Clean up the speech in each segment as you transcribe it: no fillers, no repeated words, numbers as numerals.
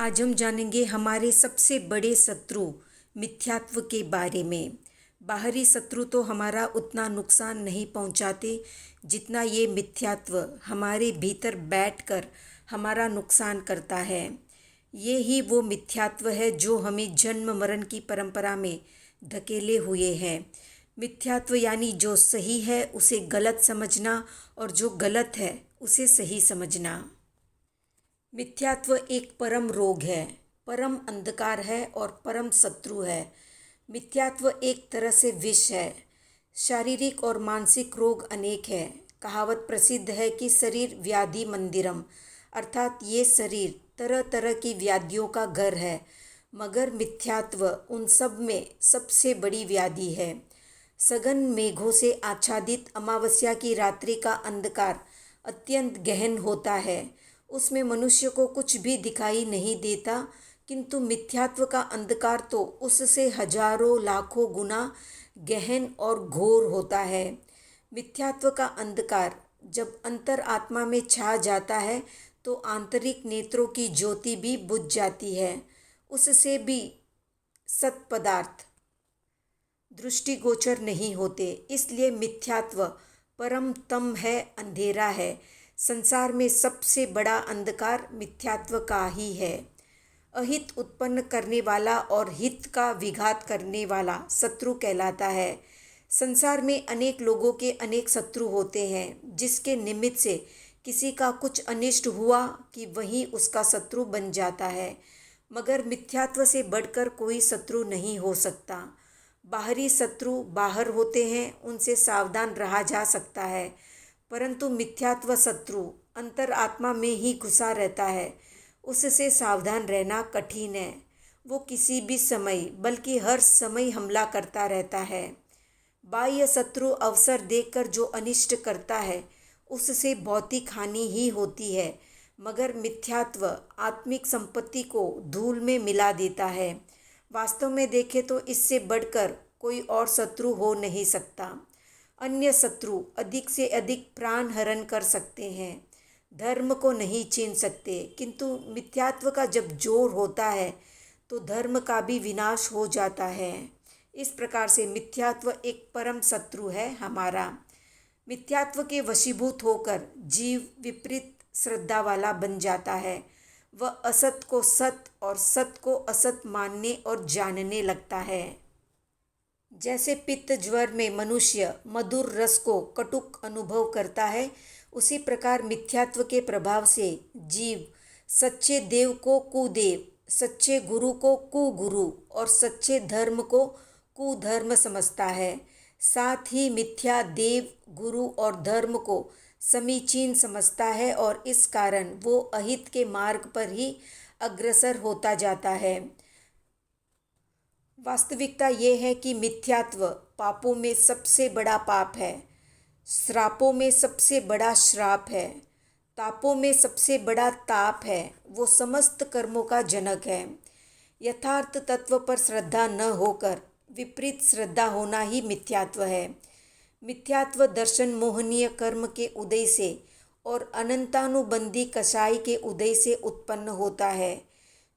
आज हम जानेंगे हमारे सबसे बड़े शत्रु मिथ्यात्व के बारे में। बाहरी शत्रु तो हमारा उतना नुकसान नहीं पहुंचाते जितना ये मिथ्यात्व हमारे भीतर बैठकर हमारा नुकसान करता है। ये ही वो मिथ्यात्व है जो हमें जन्म मरण की परंपरा में धकेले हुए हैं। मिथ्यात्व यानी जो सही है उसे गलत समझना और जो गलत है उसे सही समझना। मिथ्यात्व एक परम रोग है, परम अंधकार है और परम शत्रु है। मिथ्यात्व एक तरह से विष है। शारीरिक और मानसिक रोग अनेक है। कहावत प्रसिद्ध है कि शरीर व्याधि मंदिरम, अर्थात ये शरीर तरह तरह की व्याधियों का घर है, मगर मिथ्यात्व उन सब में सबसे बड़ी व्याधि है। सघन मेघों से आच्छादित अमावस्या की रात्रि का अंधकार अत्यंत गहन होता है। उसमें मनुष्य को कुछ भी दिखाई नहीं देता, किंतु मिथ्यात्व का अंधकार तो उससे हजारों लाखों गुना गहन और घोर होता है। मिथ्यात्व का अंधकार जब अंतर आत्मा में छा जाता है तो आंतरिक नेत्रों की ज्योति भी बुझ जाती है। उससे भी सत पदार्थ दृष्टिगोचर नहीं होते। इसलिए मिथ्यात्व परमतम है, अंधेरा है। संसार में सबसे बड़ा अंधकार मिथ्यात्व का ही है। अहित उत्पन्न करने वाला और हित का विघात करने वाला शत्रु कहलाता है। संसार में अनेक लोगों के अनेक शत्रु होते हैं, जिसके निमित्त से किसी का कुछ अनिष्ट हुआ कि वही उसका शत्रु बन जाता है, मगर मिथ्यात्व से बढ़कर कोई शत्रु नहीं हो सकता। बाहरी शत्रु बाहर होते हैं, उनसे सावधान रहा जा सकता है, परंतु मिथ्यात्व शत्रु अंतर आत्मा में ही घुसा रहता है। उससे सावधान रहना कठिन है। वो किसी भी समय बल्कि हर समय हमला करता रहता है। बाह्य शत्रु अवसर देखकर जो अनिष्ट करता है उससे भौतिक हानि ही होती है, मगर मिथ्यात्व आत्मिक संपत्ति को धूल में मिला देता है। वास्तव में देखें तो इससे बढ़कर कोई और शत्रु हो नहीं सकता। अन्य शत्रु अधिक से अधिक प्राण हरण कर सकते हैं, धर्म को नहीं छीन सकते, किंतु मिथ्यात्व का जब जोर होता है तो धर्म का भी विनाश हो जाता है। इस प्रकार से मिथ्यात्व एक परम शत्रु है हमारा। मिथ्यात्व के वशीभूत होकर जीव विपरीत श्रद्धा वाला बन जाता है। वह असत को सत और सत को असत मानने और जानने लगता है। जैसे पित्त ज्वर में मनुष्य मधुर रस को कटुक अनुभव करता है, उसी प्रकार मिथ्यात्व के प्रभाव से जीव सच्चे देव को कुदेव, सच्चे गुरु को कुगुरु और सच्चे धर्म को कुधर्म समझता है। साथ ही मिथ्या देव, गुरु और धर्म को समीचीन समझता है और इस कारण वो अहित के मार्ग पर ही अग्रसर होता जाता है। वास्तविकता ये है कि मिथ्यात्व पापों में सबसे बड़ा पाप है, श्रापों में सबसे बड़ा श्राप है, तापों में सबसे बड़ा ताप है। वो समस्त कर्मों का जनक है। यथार्थ तत्व पर श्रद्धा न होकर विपरीत श्रद्धा होना ही मिथ्यात्व है। मिथ्यात्व दर्शन मोहनीय कर्म के उदय से और अनंतानुबंधी कसाई के उदय से उत्पन्न होता है।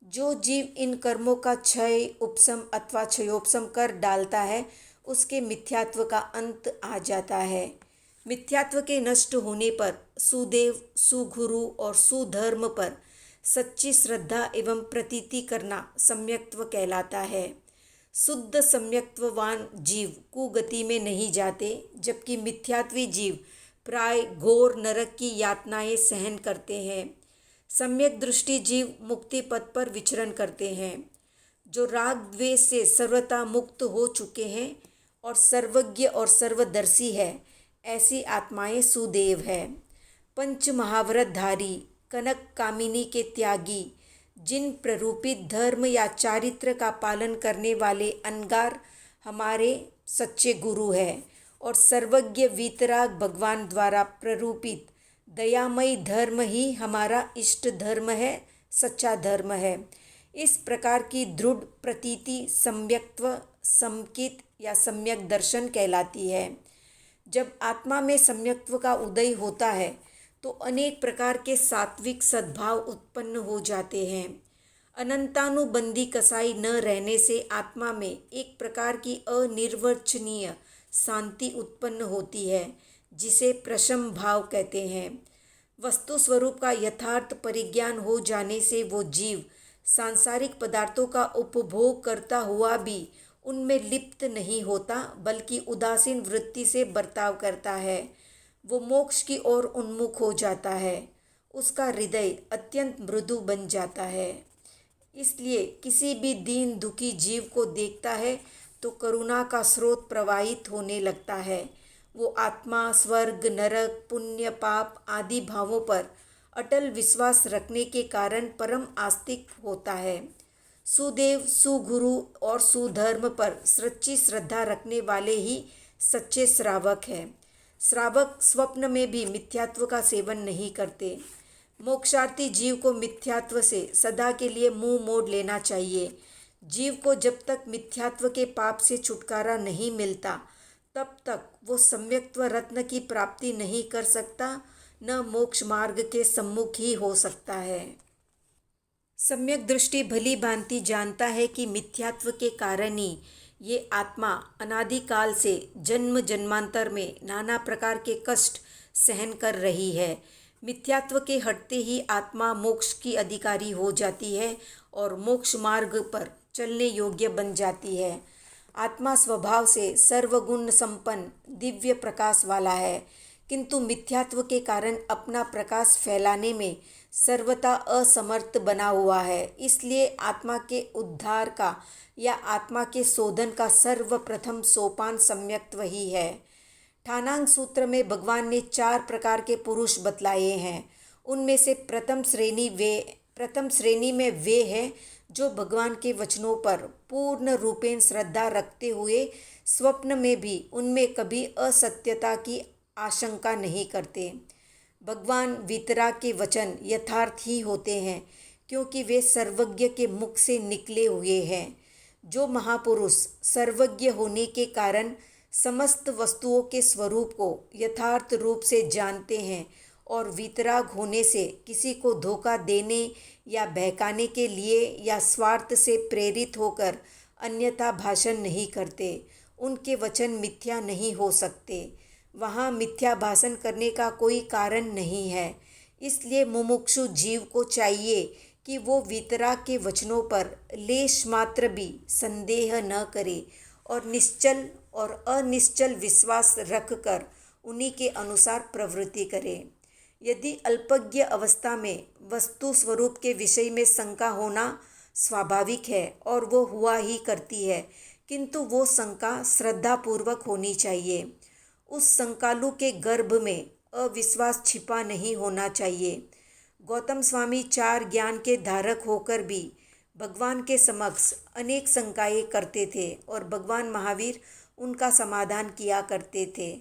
जो जीव इन कर्मों का क्षय, उपशम अथवा क्षयोपशम कर डालता है, उसके मिथ्यात्व का अंत आ जाता है। मिथ्यात्व के नष्ट होने पर सुदेव, सुगुरु और सुधर्म पर सच्ची श्रद्धा एवं प्रतीति करना सम्यक्त्व कहलाता है। शुद्ध सम्यक्त्ववान जीव कुगति में नहीं जाते, जबकि मिथ्यात्वी जीव प्राय घोर नरक की यातनाएं सहन करते हैं। सम्यक दृष्टि जीव मुक्ति पथ पर विचरण करते हैं। जो राग द्वेष से सर्वथा मुक्त हो चुके हैं और सर्वज्ञ और सर्वदर्शी है, ऐसी आत्माएं सुदेव है। पंच महाव्रतधारी, कनक कामिनी के त्यागी, जिन प्ररूपित धर्म या चारित्र का पालन करने वाले अनगार हमारे सच्चे गुरु है, और सर्वज्ञ वीतराग भगवान द्वारा प्ररूपित दयामयी धर्म ही हमारा इष्ट धर्म है, सच्चा धर्म है। इस प्रकार की दृढ़ प्रतीति सम्यक्त्व, समकित या सम्यक दर्शन कहलाती है। जब आत्मा में सम्यक्त्व का उदय होता है तो अनेक प्रकार के सात्विक सद्भाव उत्पन्न हो जाते हैं। अनंतानुबंधी कसाई न रहने से आत्मा में एक प्रकार की अनिर्वचनीय शांति उत्पन्न होती है, जिसे प्रशम भाव कहते हैं। वस्तु स्वरूप का यथार्थ परिज्ञान हो जाने से वो जीव सांसारिक पदार्थों का उपभोग करता हुआ भी उनमें लिप्त नहीं होता, बल्कि उदासीन वृत्ति से बर्ताव करता है। वो मोक्ष की ओर उन्मुख हो जाता है। उसका हृदय अत्यंत मृदु बन जाता है। इसलिए किसी भी दीन दुखी जीव को देखता है तो करुणा का स्रोत प्रवाहित होने लगता है। वो आत्मा स्वर्ग नरक पुण्य पाप आदि भावों पर अटल विश्वास रखने के कारण परम आस्तिक होता है। सुदेव सुगुरु और सुधर्म पर सच्ची श्रद्धा रखने वाले ही सच्चे श्रावक हैं। श्रावक स्वप्न में भी मिथ्यात्व का सेवन नहीं करते। मोक्षार्थी जीव को मिथ्यात्व से सदा के लिए मुंह मोड़ लेना चाहिए। जीव को जब तक मिथ्यात्व के पाप से छुटकारा नहीं मिलता, तब तक वो सम्यक्त्व रत्न की प्राप्ति नहीं कर सकता, न मोक्ष मार्ग के सम्मुख ही हो सकता है। सम्यक दृष्टि भली भांति जानता है कि मिथ्यात्व के कारण ही ये आत्मा अनादिकाल से जन्म जन्मांतर में नाना प्रकार के कष्ट सहन कर रही है। मिथ्यात्व के हटते ही आत्मा मोक्ष की अधिकारी हो जाती है और मोक्ष मार्ग पर चलने योग्य बन जाती है। आत्मा स्वभाव से सर्वगुण संपन्न दिव्य प्रकाश वाला है, किंतु मिथ्यात्व के कारण अपना प्रकाश फैलाने में सर्वथा असमर्थ बना हुआ है। इसलिए आत्मा के उद्धार का या आत्मा के शोधन का सर्वप्रथम सोपान सम्यक्त्व ही है। ठानांग सूत्र में भगवान ने 4 प्रकार के पुरुष बतलाए हैं। उनमें से प्रथम श्रेणी में वे हैं जो भगवान के वचनों पर पूर्ण रूपेण श्रद्धा रखते हुए स्वप्न में भी उनमें कभी असत्यता की आशंका नहीं करते। भगवान वीतराग के वचन यथार्थ ही होते हैं, क्योंकि वे सर्वज्ञ के मुख से निकले हुए हैं। जो महापुरुष सर्वज्ञ होने के कारण समस्त वस्तुओं के स्वरूप को यथार्थ रूप से जानते हैं और वीतराग होने से किसी को धोखा देने या बहकाने के लिए या स्वार्थ से प्रेरित होकर अन्यथा भाषण नहीं करते, उनके वचन मिथ्या नहीं हो सकते। वहाँ मिथ्या भाषण करने का कोई कारण नहीं है। इसलिए मुमुक्षु जीव को चाहिए कि वो वीतराग के वचनों पर लेश मात्र भी संदेह न करे और निश्चल और अनिश्चल विश्वास रखकर उन्हीं के अनुसार प्रवृत्ति करे। यदि अल्पज्ञ अवस्था में वस्तु स्वरूप के विषय में शंका होना स्वाभाविक है और वो हुआ ही करती है, किंतु वो शंका श्रद्धापूर्वक होनी चाहिए। उस शंकालु के गर्भ में अविश्वास छिपा नहीं होना चाहिए। गौतम स्वामी 4 ज्ञान के धारक होकर भी भगवान के समक्ष अनेक शंकाएं करते थे और भगवान महावीर उनका समाधान किया करते थे।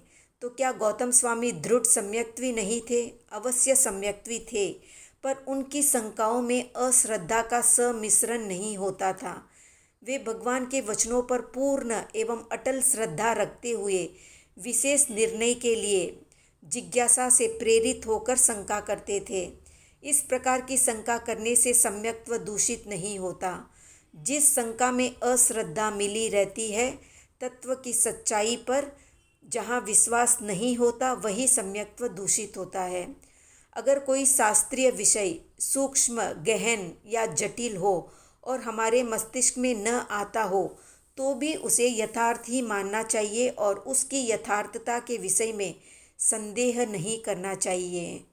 तो क्या गौतम स्वामी दृढ़ सम्यक्त्वी नहीं थे? अवश्य सम्यक्त्वी थे, पर उनकी शंकाओं में अश्रद्धा का सम्मिश्रण नहीं होता था। वे भगवान के वचनों पर पूर्ण एवं अटल श्रद्धा रखते हुए विशेष निर्णय के लिए जिज्ञासा से प्रेरित होकर शंका करते थे। इस प्रकार की शंका करने से सम्यक्त्व दूषित नहीं होता। जिस शंका में अश्रद्धा मिली रहती है, तत्व की सच्चाई पर जहाँ विश्वास नहीं होता, वही सम्यक्त्व दूषित होता है। अगर कोई शास्त्रीय विषय सूक्ष्म गहन या जटिल हो और हमारे मस्तिष्क में न आता हो, तो भी उसे यथार्थ ही मानना चाहिए और उसकी यथार्थता के विषय में संदेह नहीं करना चाहिए।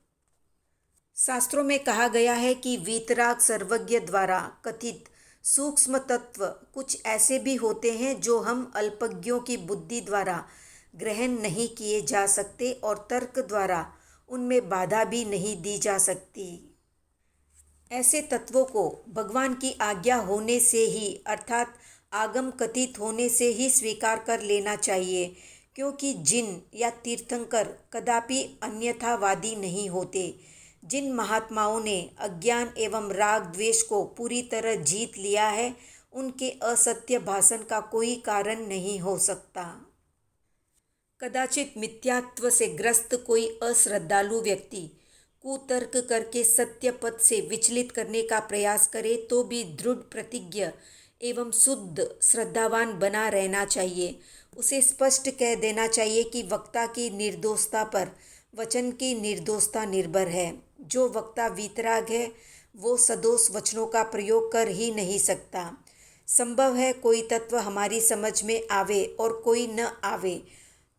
शास्त्रों में कहा गया है कि वीतराग सर्वज्ञ द्वारा कथित सूक्ष्म तत्व कुछ ऐसे भी होते हैं जो हम अल्पज्ञों की बुद्धि द्वारा ग्रहण नहीं किए जा सकते और तर्क द्वारा उनमें बाधा भी नहीं दी जा सकती। ऐसे तत्वों को भगवान की आज्ञा होने से ही अर्थात आगम कथित होने से ही स्वीकार कर लेना चाहिए, क्योंकि जिन या तीर्थंकर कदापि अन्यथावादी नहीं होते। जिन महात्माओं ने अज्ञान एवं राग द्वेष को पूरी तरह जीत लिया है, उनके असत्य भाषण का कोई कारण नहीं हो सकता। कदाचित मिथ्यात्व से ग्रस्त कोई अश्रद्धालु व्यक्ति कुतर्क करके सत्य पथ से विचलित करने का प्रयास करे तो भी दृढ़ प्रतिज्ञ एवं शुद्ध श्रद्धावान बना रहना चाहिए। उसे स्पष्ट कह देना चाहिए कि वक्ता की निर्दोषता पर वचन की निर्दोषता निर्भर है। जो वक्ता वीतराग है वो सदोष वचनों का प्रयोग कर ही नहीं सकता। संभव है कोई तत्व हमारी समझ में आवे और कोई न आवे,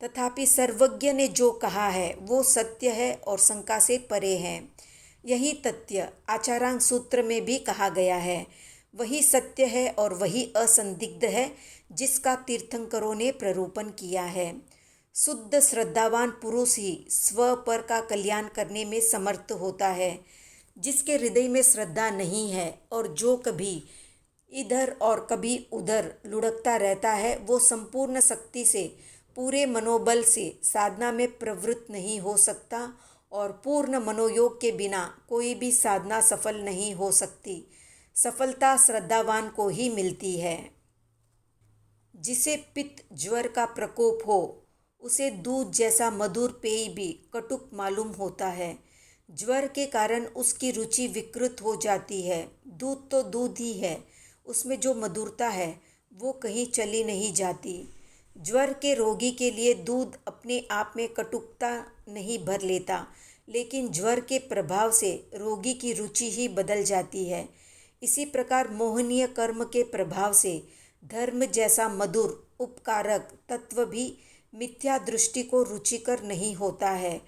तथापि सर्वज्ञ ने जो कहा है वो सत्य है और शंका से परे है। यही तथ्य आचारांग सूत्र में भी कहा गया है। वही सत्य है और वही असंदिग्ध है जिसका तीर्थंकरों ने प्ररूपण किया है। शुद्ध श्रद्धावान पुरुष ही स्व पर का कल्याण करने में समर्थ होता है। जिसके हृदय में श्रद्धा नहीं है और जो कभी इधर और कभी उधर लुढ़कता रहता है वो संपूर्ण शक्ति से पूरे मनोबल से साधना में प्रवृत्त नहीं हो सकता और पूर्ण मनोयोग के बिना कोई भी साधना सफल नहीं हो सकती। सफलता श्रद्धावान को ही मिलती है। जिसे पित्त ज्वर का प्रकोप हो उसे दूध जैसा मधुर पेय भी कटुक मालूम होता है। ज्वर के कारण उसकी रुचि विकृत हो जाती है। दूध तो दूध ही है, उसमें जो मधुरता है वो कहीं चली नहीं जाती। ज्वर के रोगी के लिए दूध अपने आप में कटुकता नहीं भर लेता, लेकिन ज्वर के प्रभाव से रोगी की रुचि ही बदल जाती है। इसी प्रकार मोहनीय कर्म के प्रभाव से धर्म जैसा मधुर उपकारक तत्व भी मिथ्या दृष्टि को रुचिकर नहीं होता है,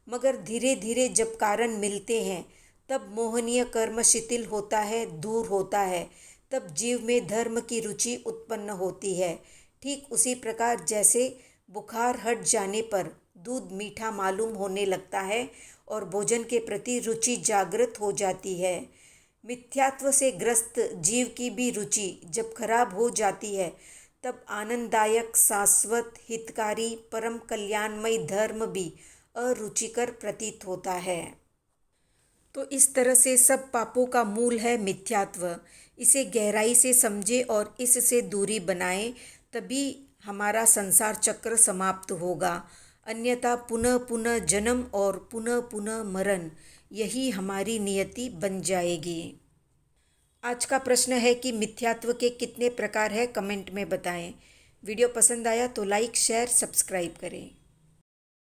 मगर धीरे धीरे जब कारण मिलते हैं तब मोहनीय कर्म शिथिल होता है, दूर होता है। तब जीव में धर्म की रुचि उत्पन्न होती है। ठीक उसी प्रकार जैसे बुखार हट जाने पर दूध मीठा मालूम होने लगता है और भोजन के प्रति रुचि जागृत हो जाती है। मिथ्यात्व से ग्रस्त जीव की भी रुचि जब खराब हो जाती है तब आनंददायक, शाश्वत, हितकारी, परम कल्याणमय धर्म भी अरुचिकर प्रतीत होता है। तो इस तरह से सब पापों का मूल है मिथ्यात्व। इसे गहराई से समझे और इससे दूरी बनाए, तभी हमारा संसार चक्र समाप्त होगा। अन्यथा पुनः पुनः जन्म और पुनः पुनः मरण, यही हमारी नियति बन जाएगी। आज का प्रश्न है कि मिथ्यात्व के कितने प्रकार हैं, कमेंट में बताएं। वीडियो पसंद आया तो लाइक, शेयर, सब्सक्राइब करें।